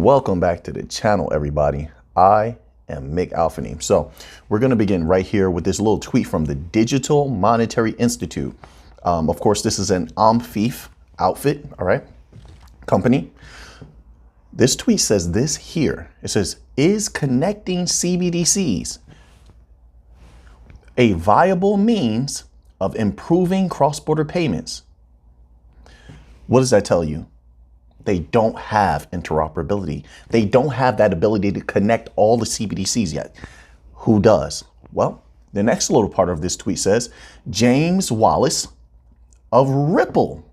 Welcome back to the channel, everybody. I am Mick Alfany. So we're going to begin right here with this little tweet from the Digital Monetary Institute. Of course, this is an OMFIF outfit, all right, company. This tweet says this here. It says, is connecting CBDCs a viable means of improving cross-border payments? What does that tell you? They don't have interoperability. They don't have that ability to connect all the CBDCs yet. Who does? Well, the next little part of this tweet says, James Wallace of Ripple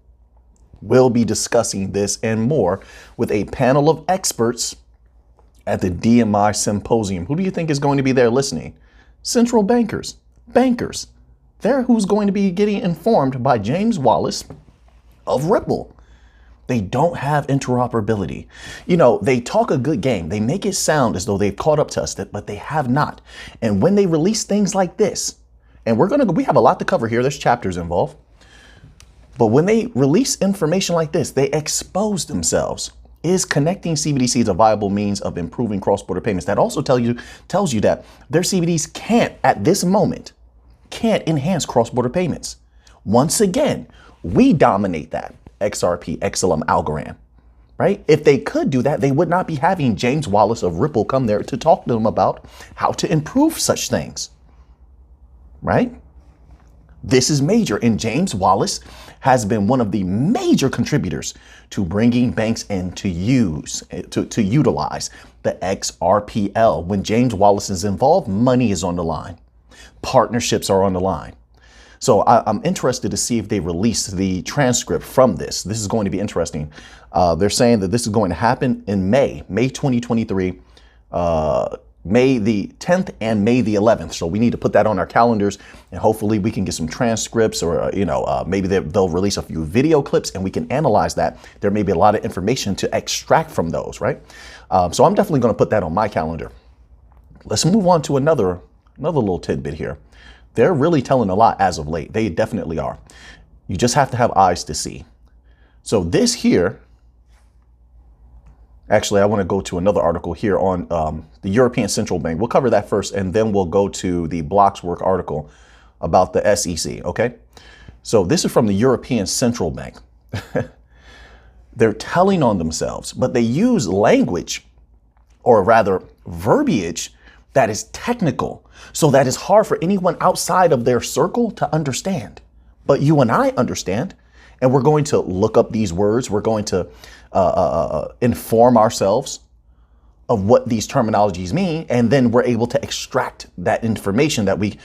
will be discussing this and more with a panel of experts at the DMI Symposium. Who do you think is going to be there listening? Central bankers, bankers. They're who's going to be getting informed by James Wallace of Ripple. They don't have interoperability. You know, they talk a good game. They make it sound as though they've caught up to us, but they have not. And when they release things like this, and we have a lot to cover here. There's chapters involved. But when they release information like this, they expose themselves. Is connecting CBDCs a viable means of improving cross-border payments? That also tells you that their CBDCs can't, at this moment, can't enhance cross-border payments. Once again, we dominate that XRP XLM algorithm, right? If they could do that, they would not be having James Wallace of Ripple come there to talk to them about how to improve such things, right? This is major, and James Wallace has been one of the major contributors to bringing banks in to utilize the XRPL. When James Wallace is involved, money is on the line. Partnerships are on the line. So I'm interested to see if they release the transcript from this. This is going to be interesting. They're saying that this is going to happen in May 2023, May the 10th and May the 11th. So we need to put that on our calendars, and hopefully we can get some transcripts, or, maybe they'll release a few video clips and we can analyze that. There may be a lot of information to extract from those, right? So I'm definitely going to put that on my calendar. Let's move on to another little tidbit here. They're really telling a lot as of late. They definitely are. You just have to have eyes to see. So this here, actually, I want to go to another article here on the European Central Bank. We'll cover that first, and then we'll go to the Blockswork article about the SEC, okay? So this is from the European Central Bank. They're telling on themselves, but they use language, or rather verbiage, that is technical, so that is hard for anyone outside of their circle to understand. But you and I understand, and we're going to look up these words. We're going to inform ourselves of what these terminologies mean, and then we're able to extract that information that we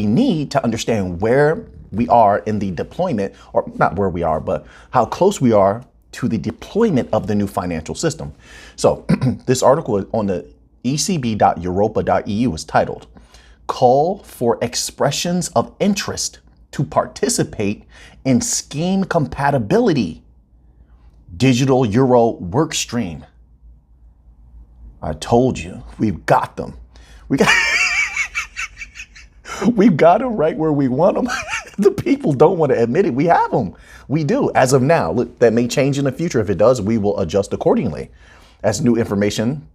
need to understand where we are in the deployment, or not where we are, but how close we are to the deployment of the new financial system. So this article on the ecb.europa.eu is titled, Call for Expressions of Interest to Participate in Scheme Compatibility Digital Euro Workstream. I told you, we've got them. We've got them right where we want them. The people don't want to admit it. We have them. We do. As of now, look, that may change in the future. If it does, we will adjust accordingly as new information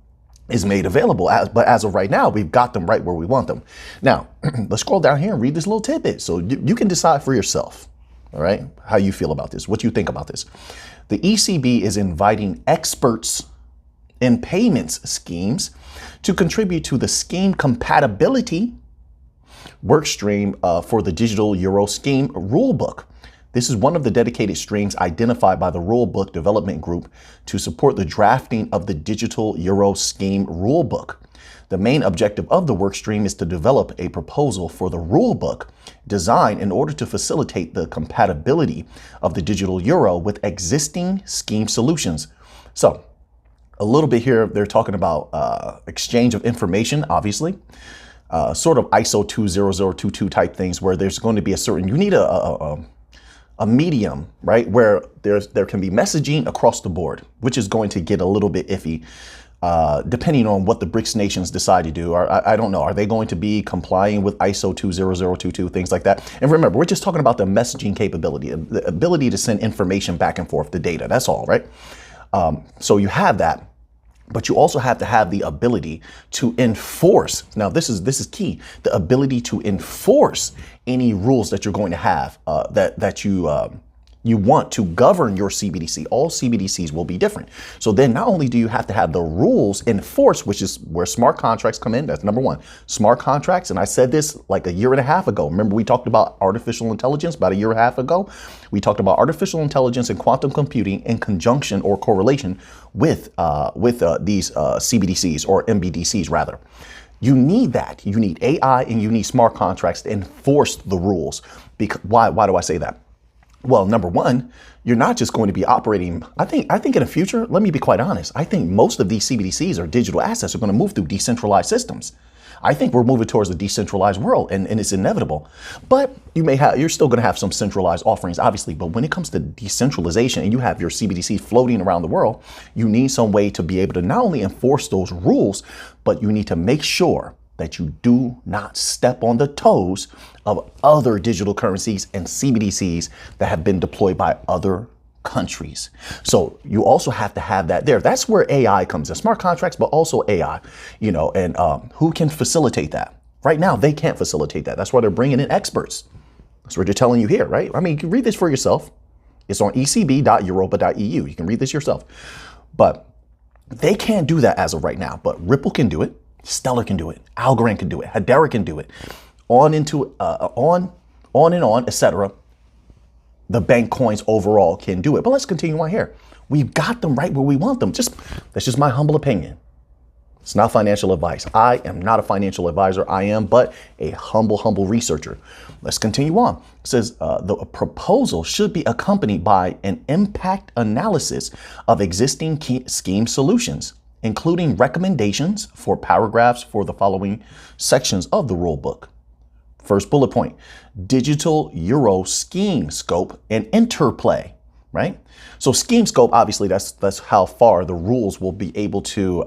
is made available. But as of right now, we've got them right where we want them. Now, let's scroll down here and read this little tidbit so you can decide for yourself, all right, how you feel about this, what you think about this. The ECB is inviting experts in payments schemes to contribute to the scheme compatibility workstream for the digital euro scheme rulebook. This is one of the dedicated streams identified by the Rulebook Development Group to support the drafting of the digital euro scheme rulebook. The main objective of the workstream is to develop a proposal for the rulebook designed in order to facilitate the compatibility of the digital euro with existing scheme solutions. So a little bit here, they're talking about exchange of information, obviously, sort of ISO 20022 type things, where there's going to be you need a medium, right, where there can be messaging across the board, which is going to get a little bit iffy, depending on what the BRICS nations decide to do. Or I don't know, are they going to be complying with ISO 20022, things like that? And remember, we're just talking about the messaging capability, the ability to send information back and forth, the data, that's all, right? So you have that. But you also have to have the ability to enforce. Now, this is key. The ability to enforce any rules that you're going to have that you want to govern your CBDC. All CBDCs will be different. So then not only do you have to have the rules enforced, which is where smart contracts come in. That's number one. Smart contracts. And I said this like a year and a half ago. Remember, we talked about artificial intelligence about a year and a half ago. We talked about artificial intelligence and quantum computing in conjunction or correlation with these CBDCs or MBDCs rather. You need that. You need AI and you need smart contracts to enforce the rules. Why do I say that? Well, number one, you're not just going to be operating. I think in the future, let me be quite honest. I think most of these CBDCs or digital assets are going to move through decentralized systems. I think we're moving towards a decentralized world and it's inevitable. But you're still going to have some centralized offerings, obviously. But when it comes to decentralization and you have your CBDC floating around the world, you need some way to be able to not only enforce those rules, but you need to make sure that you do not step on the toes of other digital currencies and CBDCs that have been deployed by other countries. So you also have to have that there. That's where AI comes in, smart contracts, but also AI, and who can facilitate that? Right now, they can't facilitate that. That's why they're bringing in experts. That's what they're telling you here, right? I mean, you can read this for yourself. It's on ecb.europa.eu. You can read this yourself. But they can't do that as of right now. But Ripple can do it. Stellar can do it. Algorand can do it. Hedera can do it. On and on, etc. The bank coins overall can do it. But let's continue on here. We've got them right where we want them. That's just my humble opinion. It's not financial advice. I am not a financial advisor. I am but a humble researcher. Let's continue on. It says the proposal should be accompanied by an impact analysis of existing scheme solutions, including recommendations for paragraphs for the following sections of the rule book. First bullet point, digital euro scheme scope and interplay, right? So scheme scope, obviously that's how far the rules will be able to,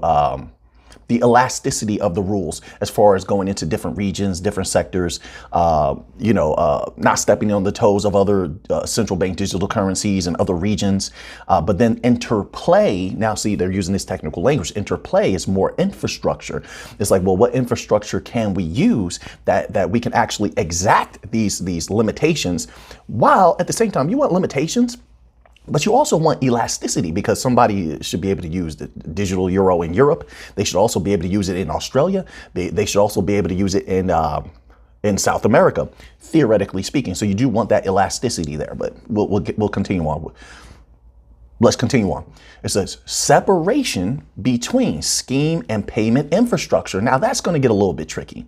the elasticity of the rules as far as going into different regions, different sectors, not stepping on the toes of other central bank digital currencies and other regions. But then interplay, now see, they're using this technical language. Interplay is more infrastructure. It's like, well, what infrastructure can we use that we can actually exact these limitations, while at the same time you want limitations, but you also want elasticity, because somebody should be able to use the digital euro in Europe. They should also be able to use it in Australia. They should also be able to use it in South America, theoretically speaking. So you do want that elasticity there, but we'll continue on. Let's continue on. It says separation between scheme and payment infrastructure. Now that's going to get a little bit tricky.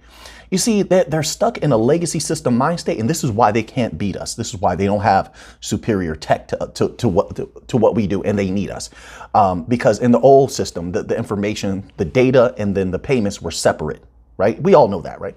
You see, they're stuck in a legacy system mind state, and this is why they can't beat us. This is why they don't have superior tech to what we do, and they need us. Because in the old system, the information, the data, and then the payments were separate, right? We all know that, right?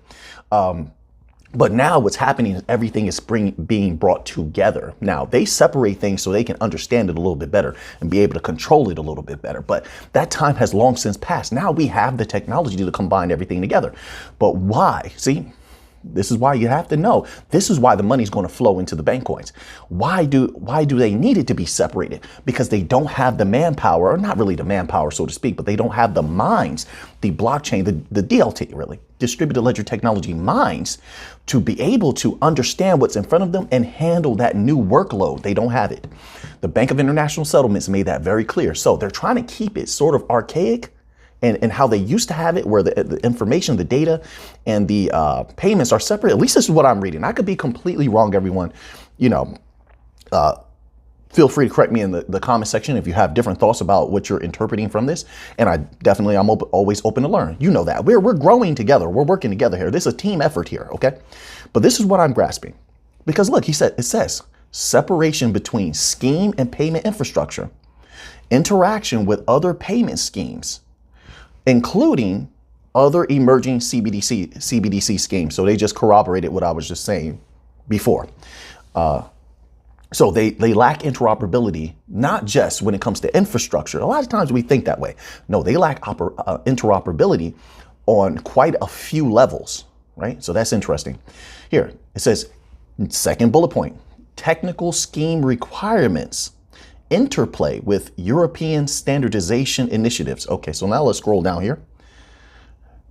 But now what's happening is everything is being brought together. Now they separate things so they can understand it a little bit better and be able to control it a little bit better. But that time has long since passed. Now we have the technology to combine everything together. But why? See, this is why you have to know. This is why the money is going to flow into the bank coins. Why do they need it to be separated? Because they don't have the manpower, or not really the manpower, so to speak, but they don't have the minds, the blockchain, the DLT, really, distributed ledger technology minds, to be able to understand what's in front of them and handle that new workload. They don't have it. The Bank of International Settlements made that very clear. So they're trying to keep it sort of archaic and how they used to have it, where the information, the data, and the payments are separate. At least this is what I'm reading. I could be completely wrong, everyone. Feel free to correct me in the comment section if you have different thoughts about what you're interpreting from this. And I'm always open to learn. You know that. We're growing together. We're working together here. This is a team effort here, okay? But this is what I'm grasping. Because look, it says separation between scheme and payment infrastructure, interaction with other payment schemes, including other emerging CBDC schemes. So they just corroborated what I was just saying before. So they lack interoperability, not just when it comes to infrastructure. A lot of times we think that way. No, they lack interoperability on quite a few levels, right? So that's interesting. Here, it says, second bullet point, technical scheme requirements interplay with European standardization initiatives. Okay, so now let's scroll down here.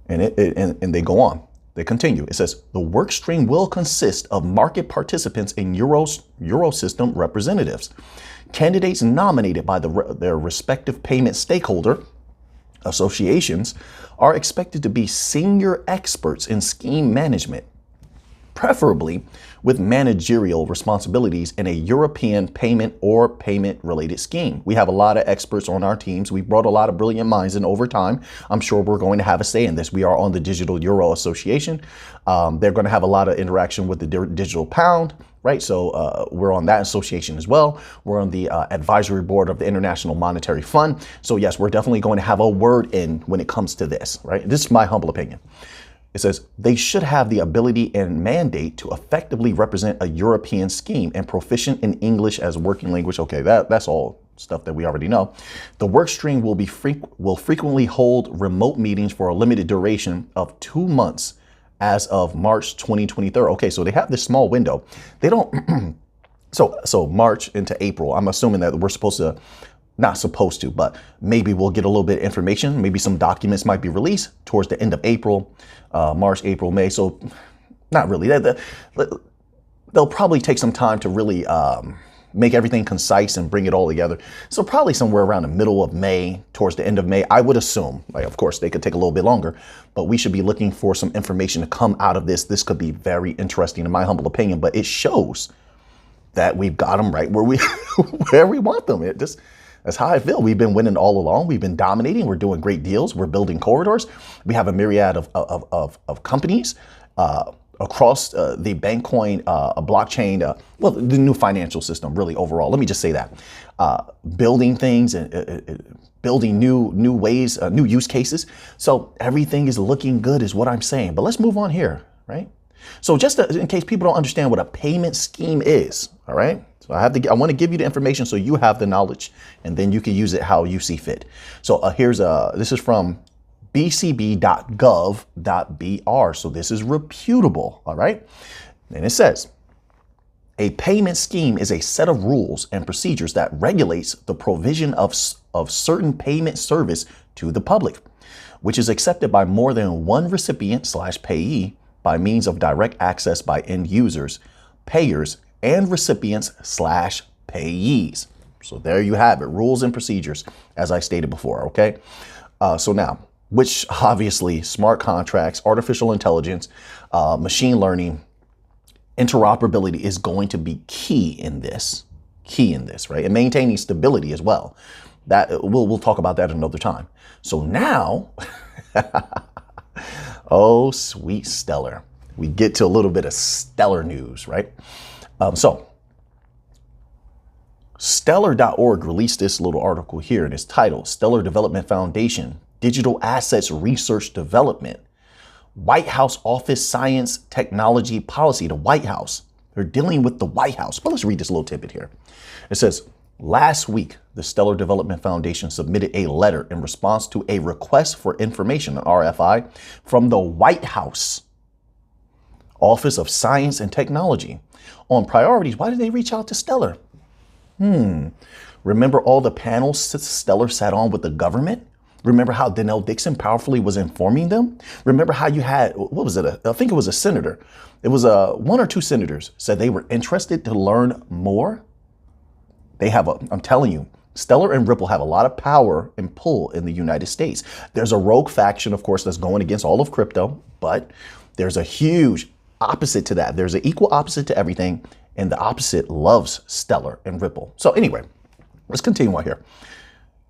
And they go on. They continue. It says the work stream will consist of market participants and Eurosystem representatives. Candidates nominated by their respective payment stakeholder associations are expected to be senior experts in scheme management, preferably with managerial responsibilities in a European payment or payment-related scheme. We have a lot of experts on our teams. We've brought a lot of brilliant minds in over time. I'm sure we're going to have a say in this. We are on the Digital Euro Association. They're going to have a lot of interaction with the digital pound, right? So we're on that association as well. We're on the advisory board of the International Monetary Fund. So yes, we're definitely going to have a word in when it comes to this, right? This is my humble opinion. It says they should have the ability and mandate to effectively represent a European scheme and proficient in English as working language. Okay, that's all stuff that we already know. The work stream will frequently hold remote meetings for a limited duration of 2 months as of March 2023. Okay, so they have this small window. They don't so March into April. I'm assuming that we're supposed to, not supposed to, but maybe we'll get a little bit of information. Maybe some documents might be released towards the end of April, March, April, May. So not really. They'll probably take some time to really make everything concise and bring it all together. So probably somewhere around the middle of May, towards the end of May, I would assume. Like, of course, they could take a little bit longer, but we should be looking for some information to come out of this. This could be very interesting in my humble opinion, but it shows that we've got them right where we want them. That's how I feel. We've been winning all along. We've been dominating. We're doing great deals. We're building corridors. We have a myriad of companies across the Bankcoin blockchain, well, the new financial system, really overall. Let me just say that. Building things and building new ways, new use cases. So everything is looking good is what I'm saying. But let's move on here, right? So just in case people don't understand what a payment scheme is, all right? So I want to give you the information so you have the knowledge and then you can use it how you see fit. So this is from bcb.gov.br. So this is reputable, all right? And it says, a payment scheme is a set of rules and procedures that regulates the provision of certain payment service to the public, which is accepted by more than one recipient/payee by means of direct access by end users, payers, and recipients/payees. So there you have it, rules and procedures, as I stated before, okay? So now, which obviously smart contracts, artificial intelligence, machine learning, interoperability is going to be key in this, right? And maintaining stability as well. That we'll talk about that another time. So now, oh, sweet Stellar. We get to a little bit of Stellar news, right? So Stellar.org released this little article here, and it's titled Stellar Development Foundation, Digital Assets Research Development, White House Office Science Technology Policy, the White House. They're dealing with the White House. But let's read this little tidbit here. It says, last week, the Stellar Development Foundation submitted a letter in response to a request for information, an RFI, from the White House Office of Science and Technology on priorities. Why did they reach out to Stellar? Remember all the panels Stellar sat on with the government? Remember how Denell Dixon powerfully was informing them? Remember how you had, what was it? I think it was a senator. It was one or two senators said they were interested to learn more. I'm telling you, Stellar and Ripple have a lot of power and pull in the United States. There's a rogue faction, of course, that's going against all of crypto, but there's a huge opposite to that. There's an equal opposite to everything, and the opposite loves Stellar and Ripple. So anyway, let's continue on here.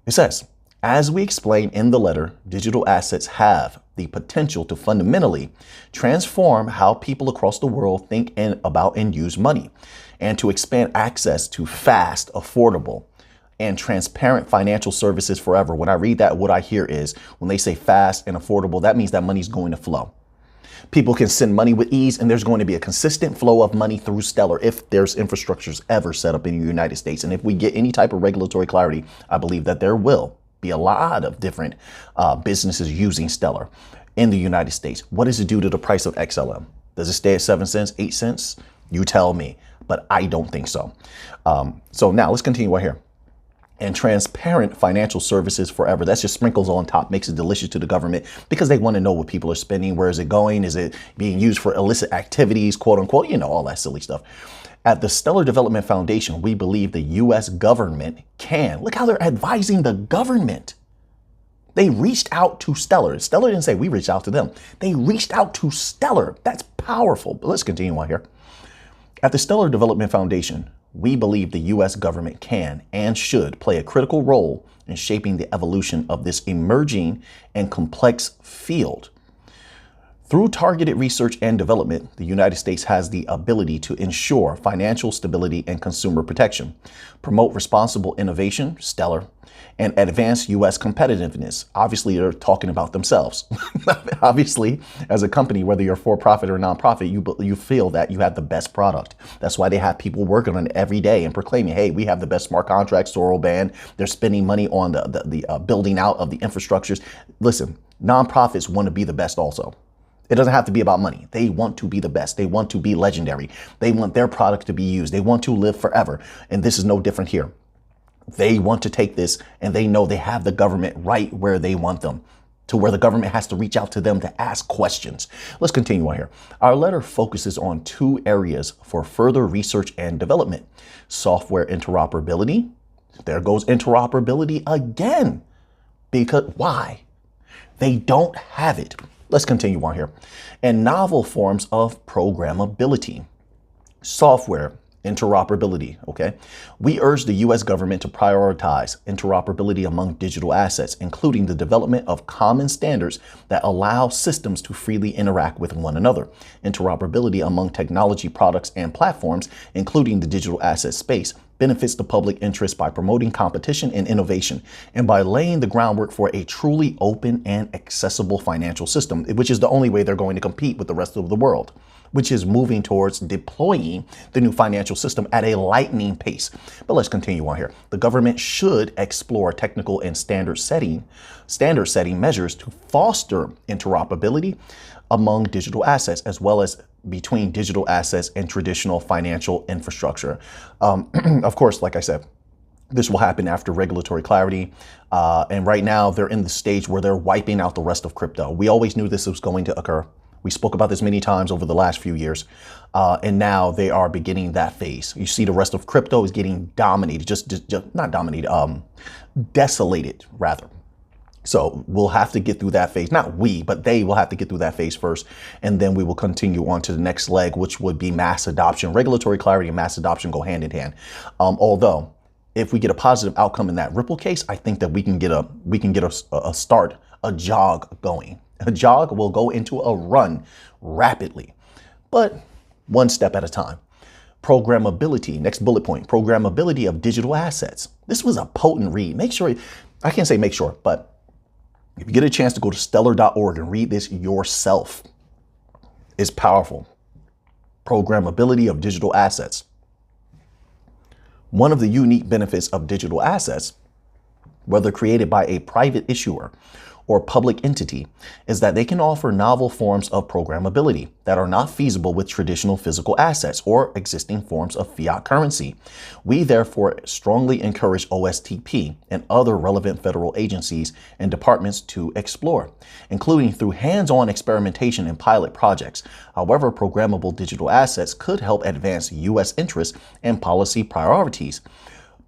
It says, as we explained in the letter, digital assets have the potential to fundamentally transform how people across the world think about and use money, and to expand access to fast, affordable, and transparent financial services forever. When I read that, what I hear is when they say fast and affordable, that means that money's going to flow. People can send money with ease, and there's going to be a consistent flow of money through Stellar if there's infrastructures ever set up in the United States. And if we get any type of regulatory clarity, I believe that there will be a lot of different businesses using Stellar in the United States. What does it do to the price of XLM? Does it stay at 7 cents, 8 cents? You tell me, but I don't think so. So now let's continue right here. and transparent financial services forever. That's just sprinkles on top, makes it delicious to the government because they want to know what people are spending. Where is it going? Is it being used for illicit activities, quote unquote, all that silly stuff. At the Stellar Development Foundation, we believe the U.S. government can. Look how they're advising the government. They reached out to Stellar. Stellar didn't say we reached out to them. They reached out to Stellar. That's powerful. But let's continue on here. At the Stellar Development Foundation, we believe the U.S. government can and should play a critical role in shaping the evolution of this emerging and complex field. Through targeted research and development, the United States has the ability to ensure financial stability and consumer protection, promote responsible innovation, Stellar, and advance U.S. competitiveness. Obviously, they're talking about themselves. Obviously, as a company, whether you're for-profit or nonprofit, you feel that you have the best product. That's why they have people working on it every day and proclaiming, hey, we have the best smart contracts, Sorrel Band. They're spending money on the building out of the infrastructures. Listen, nonprofits want to be the best also. It doesn't have to be about money. They want to be the best. They want to be legendary. They want their product to be used. They want to live forever. And this is no different here. They want to take this and they know they have the government right where they want them, to where the government has to reach out to them to ask questions. Let's continue on here. Our letter focuses on 2 areas for further research and development. Software interoperability. There goes interoperability again. Because why? They don't have it. Let's continue on here. And novel forms of programmability. Software interoperability, okay? We urge the U.S. government to prioritize interoperability among digital assets, including the development of common standards that allow systems to freely interact with one another. Interoperability among technology products and platforms, including the digital asset space, benefits the public interest by promoting competition and innovation, and by laying the groundwork for a truly open and accessible financial system, which is the only way they're going to compete with the rest of the world, which is moving towards deploying the new financial system at a lightning pace. But let's continue on here. The government should explore technical and standard setting measures to foster interoperability among digital assets, as well as between digital assets and traditional financial infrastructure. Of course, like I said, this will happen after regulatory clarity. And right now they're in the stage where they're wiping out the rest of crypto. We always knew this was going to occur. We spoke about this many times over the last few years. And now they are beginning that phase. You see the rest of crypto is getting dominated, just not dominated, desolated rather. So we'll have to get through that phase. Not we, but they will have to get through that phase first. And then we will continue on to the next leg, which would be mass adoption. Regulatory clarity and mass adoption go hand in hand. Although if we get a positive outcome in that Ripple case, I think that we can get a jog going. A jog will go into a run rapidly, but one step at a time. Programmability, next bullet point, programmability of digital assets. This was a potent read. Make sure, I can't say make sure, but if you get a chance to go to stellar.org and read this yourself, it's powerful. Programmability of digital assets. One of the unique benefits of digital assets, whether created by a private issuer or public entity, is that they can offer novel forms of programmability that are not feasible with traditional physical assets or existing forms of fiat currency. We therefore strongly encourage OSTP and other relevant federal agencies and departments to explore, including through hands-on experimentation and pilot projects. However, programmable digital assets could help advance U.S. interests and policy priorities,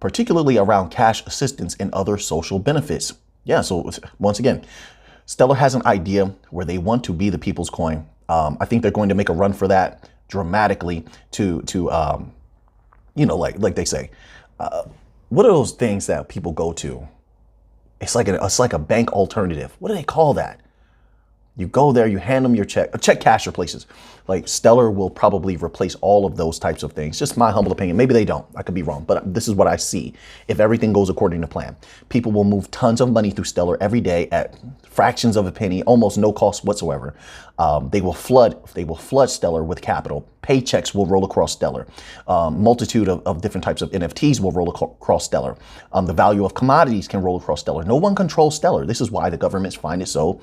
particularly around cash assistance and other social benefits. Yeah, so once again, Stellar has an idea where they want to be the people's coin. I think they're going to make a run for that dramatically to like they say, what are those things that people go to? It's like a bank alternative. What do they call that? You go there, you hand them your check casher places. Like Stellar will probably replace all of those types of things. Just my humble opinion. Maybe they don't. I could be wrong, but this is what I see. If everything goes according to plan, people will move tons of money through Stellar every day at fractions of a penny, almost no cost whatsoever. They will flood Stellar with capital. Paychecks will roll across Stellar. Multitude of different types of NFTs will roll across Stellar. The value of commodities can roll across Stellar. No one controls Stellar. This is why the governments find it so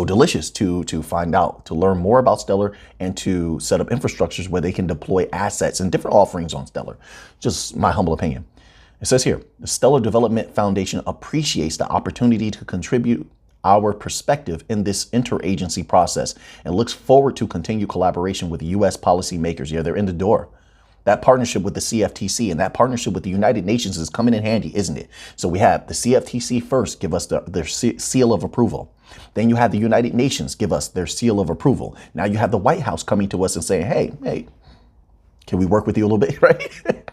delicious to find out, to learn more about Stellar and to set up infrastructures where they can deploy assets and different offerings on Stellar. Just my humble opinion. It says here, the Stellar Development Foundation appreciates the opportunity to contribute our perspective in this interagency process and looks forward to continued collaboration with U.S. policymakers. Yeah, they're in the door. That partnership with the CFTC and that partnership with the United Nations is coming in handy, isn't it? So we have the CFTC first give us their seal of approval. Then you have the United Nations give us their seal of approval. Now you have the White House coming to us and saying, hey, can we work with you a little bit, right?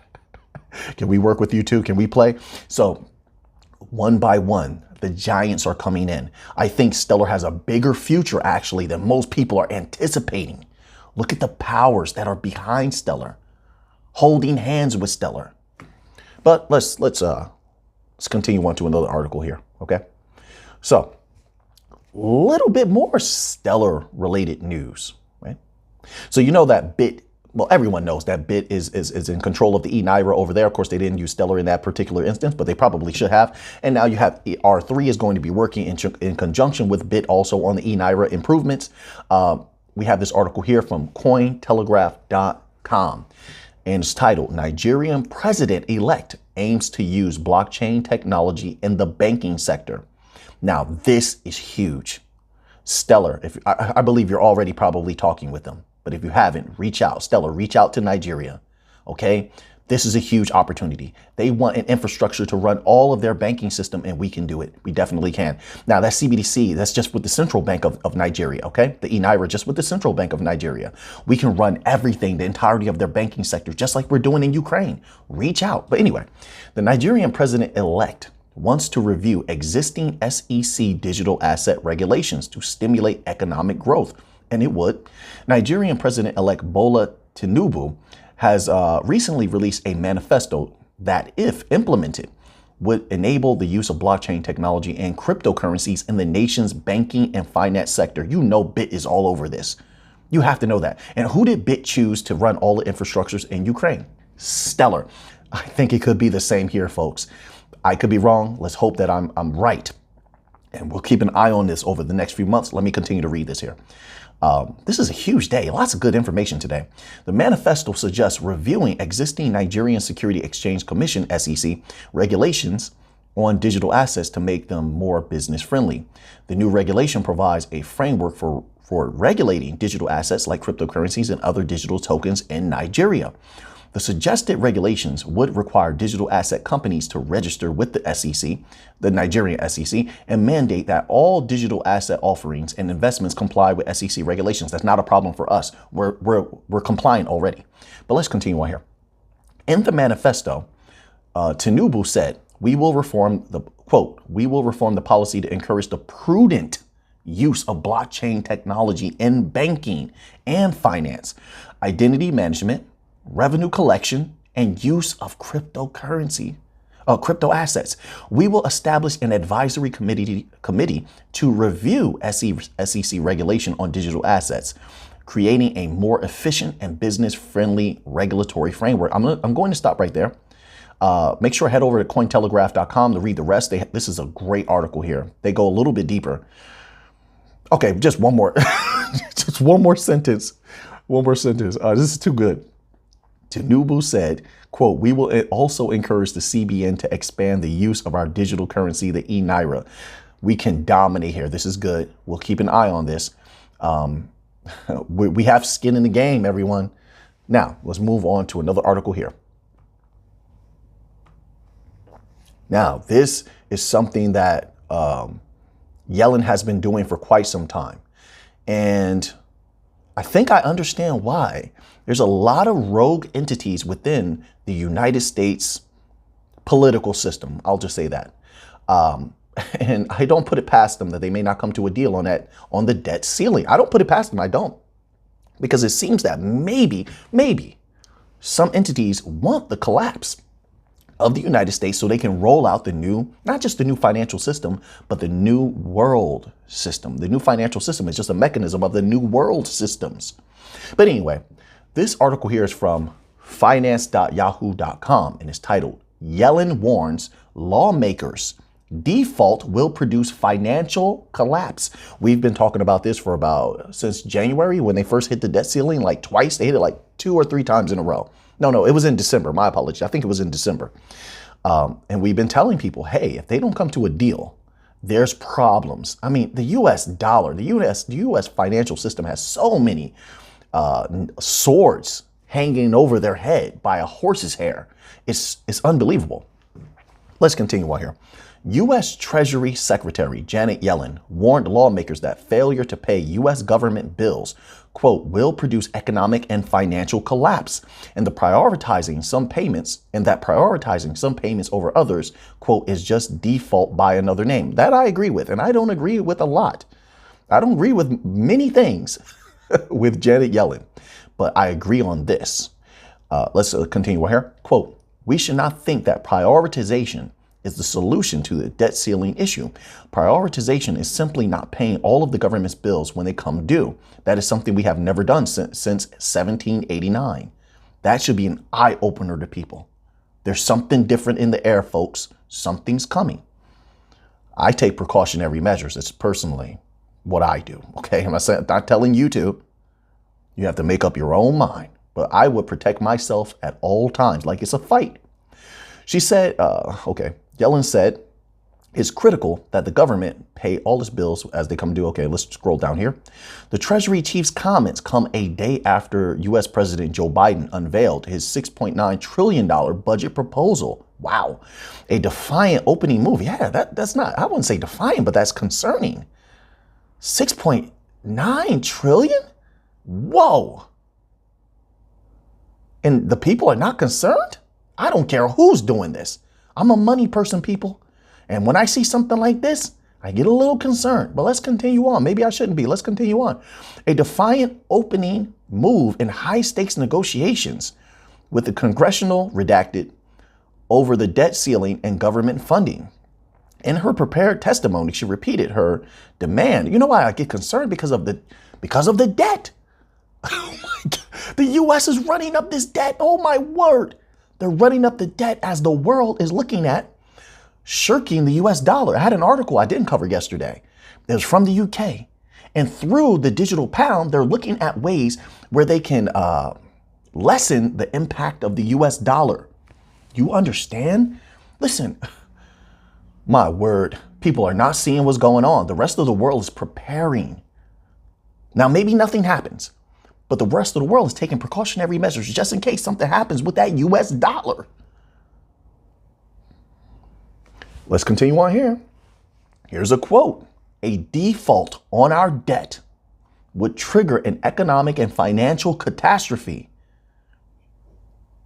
Can we work with you too? Can we play? So one by one, the giants are coming in. I think Stellar has a bigger future actually than most people are anticipating. Look at the powers that are behind Stellar, holding hands with Stellar. But let's continue on to another article here, okay? So, a little bit more Stellar related news, right? So you know that Bitt, well, everyone knows that Bitt is in control of the eNaira over there. Of course, they didn't use Stellar in that particular instance, but they probably should have. And now you have R3 is going to be working in conjunction with Bitt also on the eNaira improvements. We have this article here from Cointelegraph.com. And it's titled, Nigerian President-Elect Aims to Use Blockchain Technology in the Banking Sector. Now, this is huge. Stellar, I believe you're already probably talking with them. But if you haven't, reach out. Stellar, reach out to Nigeria, okay? This is a huge opportunity. They want an infrastructure to run all of their banking system, and we can do it. We definitely can. Now, that's CBDC. That's just with the Central Bank of Nigeria, okay? The eNaira, just with the Central Bank of Nigeria. We can run everything, the entirety of their banking sector, just like we're doing in Ukraine. Reach out. But anyway, the Nigerian president-elect wants to review existing SEC digital asset regulations to stimulate economic growth. And it would. Nigerian President-elect Bola Tinubu has recently released a manifesto that, if implemented, would enable the use of blockchain technology and cryptocurrencies in the nation's banking and finance sector. You know Bitt is all over this. You have to know that. And who did Bitt choose to run all the infrastructures in Ukraine? Stellar. I think it could be the same here, folks. I could be wrong. Let's hope that I'm right. And we'll keep an eye on this over the next few months. Let me continue to read this here. This is a huge day. Lots of good information today. The manifesto suggests reviewing existing Nigerian Security Exchange Commission, SEC, regulations on digital assets to make them more business friendly. The new regulation provides a framework for regulating digital assets like cryptocurrencies and other digital tokens in Nigeria. The suggested regulations would require digital asset companies to register with the SEC, the Nigerian SEC, and mandate that all digital asset offerings and investments comply with SEC regulations. That's not a problem for us. We're compliant already. But let's continue on here. In the manifesto, Tinubu said, we will reform the policy to encourage the prudent use of blockchain technology in banking and finance, identity management, revenue collection, and use of crypto assets. We will establish an advisory committee to review SEC regulation on digital assets, creating a more efficient and business-friendly regulatory framework. I'm going to stop right there. Make sure to head over to Cointelegraph.com to read the rest. This is a great article here. They go a little bit deeper. Okay, just one more, just one more sentence. This is too good. Tinubu said, quote, we will also encourage the CBN to expand the use of our digital currency, the eNaira. We can dominate here. This is good. We'll keep an eye on this. We have skin in the game, everyone. Now, let's move on to another article here. Now, this is something that Yellen has been doing for quite some time. And I think I understand why. There's a lot of rogue entities within the United States political system. I'll just say that. And I don't put it past them that they may not come to a deal on the debt ceiling. I don't put it past them. I don't. Because it seems that maybe some entities want the collapse of the United States so they can roll out the new, not just the new financial system, but the new world system. The new financial system is just a mechanism of the new world systems. But anyway, this article here is from finance.yahoo.com and it's titled, Yellen warns lawmakers default will produce financial collapse. We've been talking about this for since January when they first hit the debt ceiling, like twice. They hit it like 2 or 3 times in a row. No, it was in December. My apologies. I think it was in December. And we've been telling people, hey, if they don't come to a deal, there's problems. I mean, the US dollar, the US financial system has so many swords hanging over their head by a horse's hair. It's unbelievable. Let's continue on here. U.S. Treasury Secretary Janet Yellen warned lawmakers that failure to pay U.S. government bills, quote, will produce economic and financial collapse, and that prioritizing some payments over others, quote, is just default by another name. That I agree with, and I don't agree with a lot. I don't agree with many things with Janet Yellen, but I agree on this. Let's continue here. Quote, we should not think that prioritization is the solution to the debt ceiling issue. Prioritization is simply not paying all of the government's bills when they come due. That is something we have never done since 1789. That should be an eye-opener to people. There's something different in the air, folks. Something's coming. I take precautionary measures. It's personally what I do. Okay, I'm not telling you to. You have to make up your own mind. But I would protect myself at all times, like it's a fight. She said, Yellen said, it's critical that the government pay all its bills as they come due. Okay, let's scroll down here. The Treasury chief's comments come a day after U.S. President Joe Biden unveiled his $6.9 trillion budget proposal. Wow. A defiant opening move. Yeah, that's not, I wouldn't say defiant, but that's concerning. 6.9 trillion? Whoa. And the people are not concerned? I don't care who's doing this. I'm a money person, people. And when I see something like this, I get a little concerned. But let's continue on. Maybe I shouldn't be. Let's continue on. A defiant opening move in high stakes negotiations with the congressional redacted over the debt ceiling and government funding. In her prepared testimony, she repeated her demand. You know why I get concerned? Because of the debt. Oh my God. The U.S. is running up this debt. Oh my word. They're running up the debt as the world is looking at shirking the U.S. dollar. I had an article I didn't cover yesterday. It was from the UK. And through the digital pound, they're looking at ways where they can lessen the impact of the U.S. dollar. You understand? Listen, my word, people are not seeing what's going on. The rest of the world is preparing. Now, maybe nothing happens, but the rest of the world is taking precautionary measures just in case something happens with that U.S. dollar. Let's continue on here. Here's a quote. A default on our debt would trigger an economic and financial catastrophe.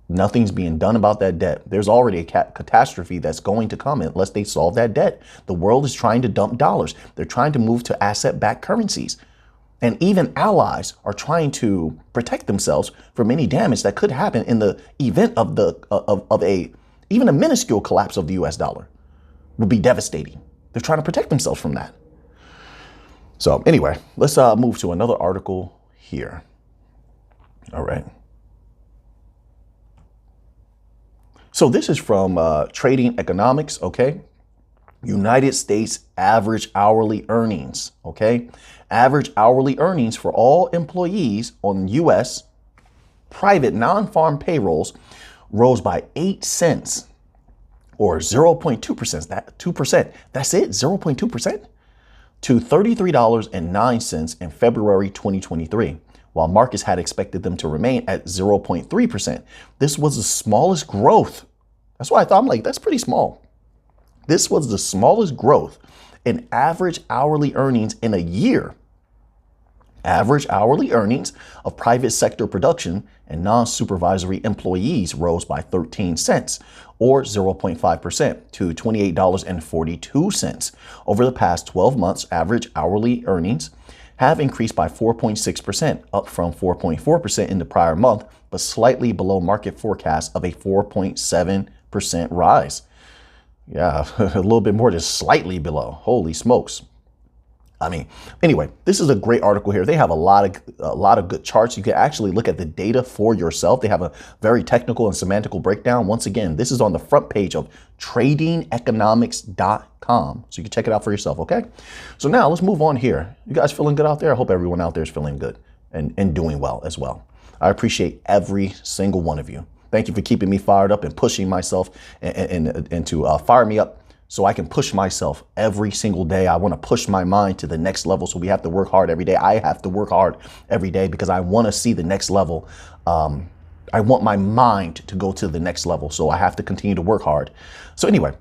Nothing's being done about that debt. There's already a catastrophe that's going to come unless they solve that debt. The world is trying to dump dollars. They're trying to move to asset-backed currencies. And even allies are trying to protect themselves from any damage that could happen in the event of even a minuscule collapse of the U.S. dollar. Would be devastating. They're trying to protect themselves from that. So anyway, let's move to another article here. All right. So this is from Trading Economics, okay? United States average hourly earnings, okay? Average hourly earnings for all employees on U.S. private non-farm payrolls rose by 8 cents or 0.2%. That 2%. That's it, 0.2% to $33.09 in February 2023, while markets had expected them to remain at 0.3%. This was the smallest growth. That's why I thought, I'm like, that's pretty small. This was the smallest growth in average hourly earnings in a year. Average hourly earnings of private sector production and non-supervisory employees rose by 13 cents or 0.5% to $28.42. Over the past 12 months, average hourly earnings have increased by 4.6%, up from 4.4% in the prior month, but slightly below market forecasts of a 4.7% rise. Yeah, a little bit more, just slightly below. Holy smokes. I mean, anyway, this is a great article here. They have a lot of good charts. You can actually look at the data for yourself. They have a very technical and semantical breakdown. Once again, this is on the front page of tradingeconomics.com. So you can check it out for yourself, okay? So now let's move on here. You guys feeling good out there? I hope everyone out there is feeling good and doing well as well. I appreciate every single one of you. Thank Thank you for keeping me fired up and pushing myself and to fire me up so I can push myself every single day. I want to push my mind to the next level. So we have to work hard every day. I have to work hard every day because I want to see the next level. I want my mind to go to the next level. So I have to continue to work hard. So anyway,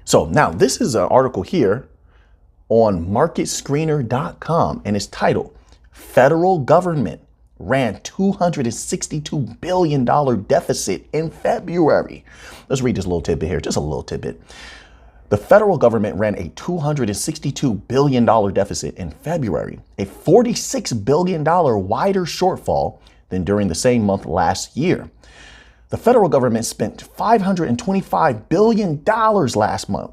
so now this is an article here on marketscreener.com, and it's titled Federal Government Ran $262 billion deficit in February. Let's read this little tidbit here, just a little tidbit. The federal government ran a $262 billion deficit in February, a $46 billion wider shortfall than during the same month last year. The federal government spent $525 billion last month,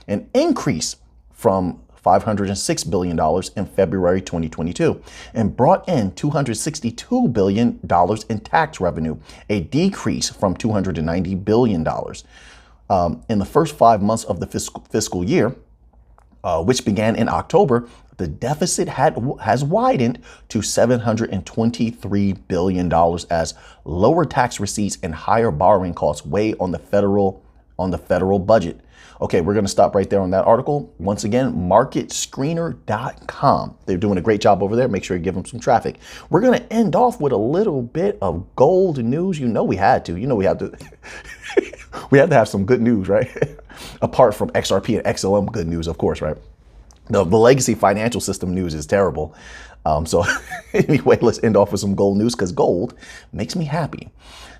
an increase from $506 billion in February 2022, and brought in $262 billion in tax revenue, a decrease from $290 billion. In the first 5 months of the fiscal year, which began in October, the deficit has widened to $723 billion as lower tax receipts and higher borrowing costs weigh on the federal budget. Okay, we're going to stop right there on that article. Once again, marketscreener.com. They're doing a great job over there. Make sure you give them some traffic. We're going to end off with a little bit of gold news. You know we had to. We had to. We had to have some good news, right? Apart from XRP and XLM good news, of course, right? The legacy financial system news is terrible. So anyway, let's end off with some gold news because gold makes me happy.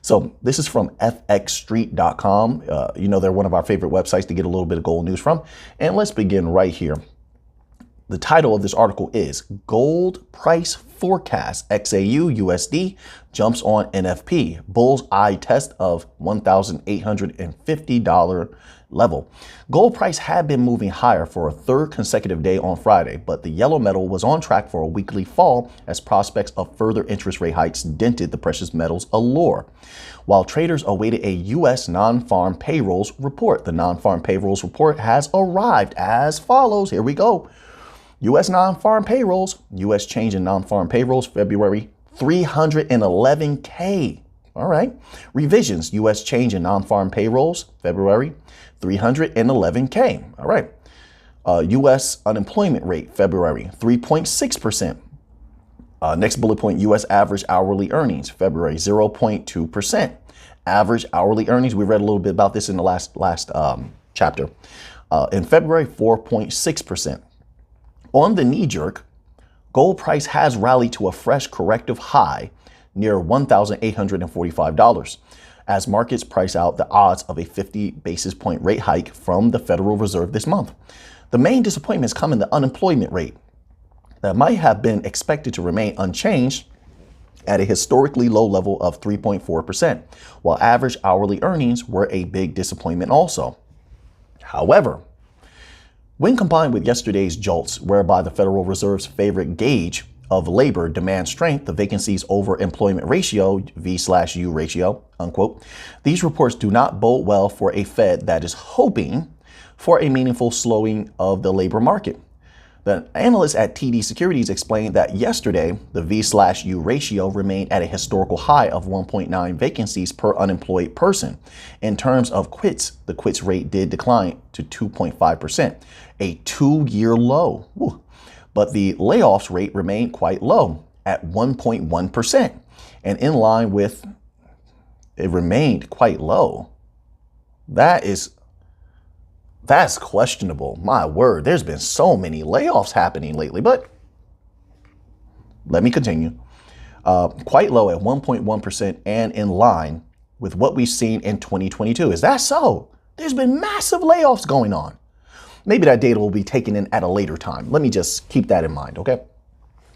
So this is from fxstreet.com. They're one of our favorite websites to get a little bit of gold news from. And let's begin right here. The title of this article is Gold Price Forecast XAU USD Jumps on NFP. Bull's Eye Test of $1,850 level. Gold price had been moving higher for a third consecutive day on Friday, but the yellow metal was on track for a weekly fall as prospects of further interest rate hikes dented the precious metal's allure. While traders awaited a U.S. non-farm payrolls report, the non-farm payrolls report has arrived as follows. Here we go. U.S. non-farm payrolls, U.S. change in non-farm payrolls, February, 311K. All right. Revisions, U.S. change in non-farm payrolls, February, 311K. All right. U.S. unemployment rate, February, 3.6%. Next bullet point, U.S. average hourly earnings, February, 0.2%. Average hourly earnings, we read a little bit about this in the last chapter. In February, 4.6%. On the knee jerk, gold price has rallied to a fresh corrective high near $1,845 as markets price out the odds of a 50 basis point rate hike from the Federal Reserve this month. The main disappointments come in the unemployment rate that might have been expected to remain unchanged at a historically low level of 3.4%, while average hourly earnings were a big disappointment also. However, when combined with yesterday's jolts, whereby the Federal Reserve's favorite gauge of labor demand strength, the vacancies over employment ratio, V/U ratio, unquote, these reports do not bode well for a Fed that is hoping for a meaningful slowing of the labor market. The analysts at TD Securities explained that yesterday, the V/U ratio remained at a historical high of 1.9 vacancies per unemployed person. In terms of quits, the quits rate did decline to 2.5%, a 2-year low. Woo. But the layoffs rate remained quite low at 1.1%, and in line with it remained quite low. That's questionable. My word, there's been so many layoffs happening lately, but let me continue. Quite low at 1.1% and in line with what we've seen in 2022. Is that so? There's been massive layoffs going on. Maybe that data will be taken in at a later time. Let me just keep that in mind, okay?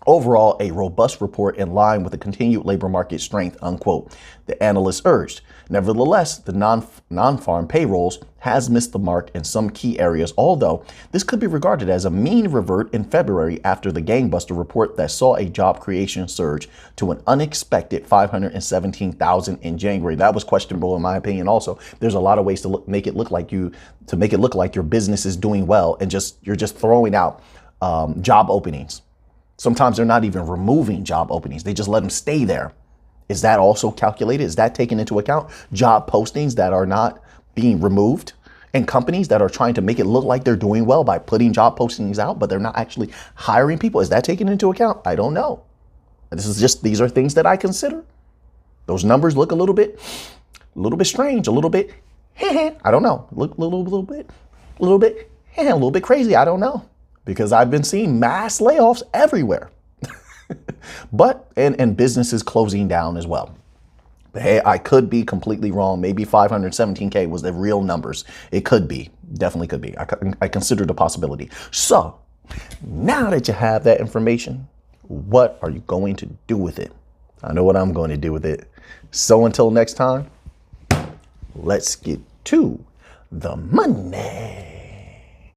Overall, a robust report in line with the continued labor market strength, unquote, the analysts urged. Nevertheless, the non-farm payrolls has missed the mark in some key areas, although this could be regarded as a mean revert in February after the gangbuster report that saw a job creation surge to an unexpected 517,000 in January. That was questionable in my opinion also. There's a lot of ways to make it look like your business is doing well and you're just throwing out job openings. Sometimes they're not even removing job openings. They just let them stay there. Is that also calculated? Is that taken into account? Job postings that are not being removed, and companies that are trying to make it look like they're doing well by putting job postings out, but they're not actually hiring people. Is that taken into account? I don't know. These are things that I consider. Those numbers look a little bit strange, a little bit, I don't know, look a little bit crazy. I don't know, because I've been seeing mass layoffs everywhere. But, and businesses closing down as well. But hey, I could be completely wrong. Maybe 517K was the real numbers. It could be, definitely could be. I considered a possibility. So now that you have that information, what are you going to do with it? I know what I'm going to do with it. So until next time, let's get to the money.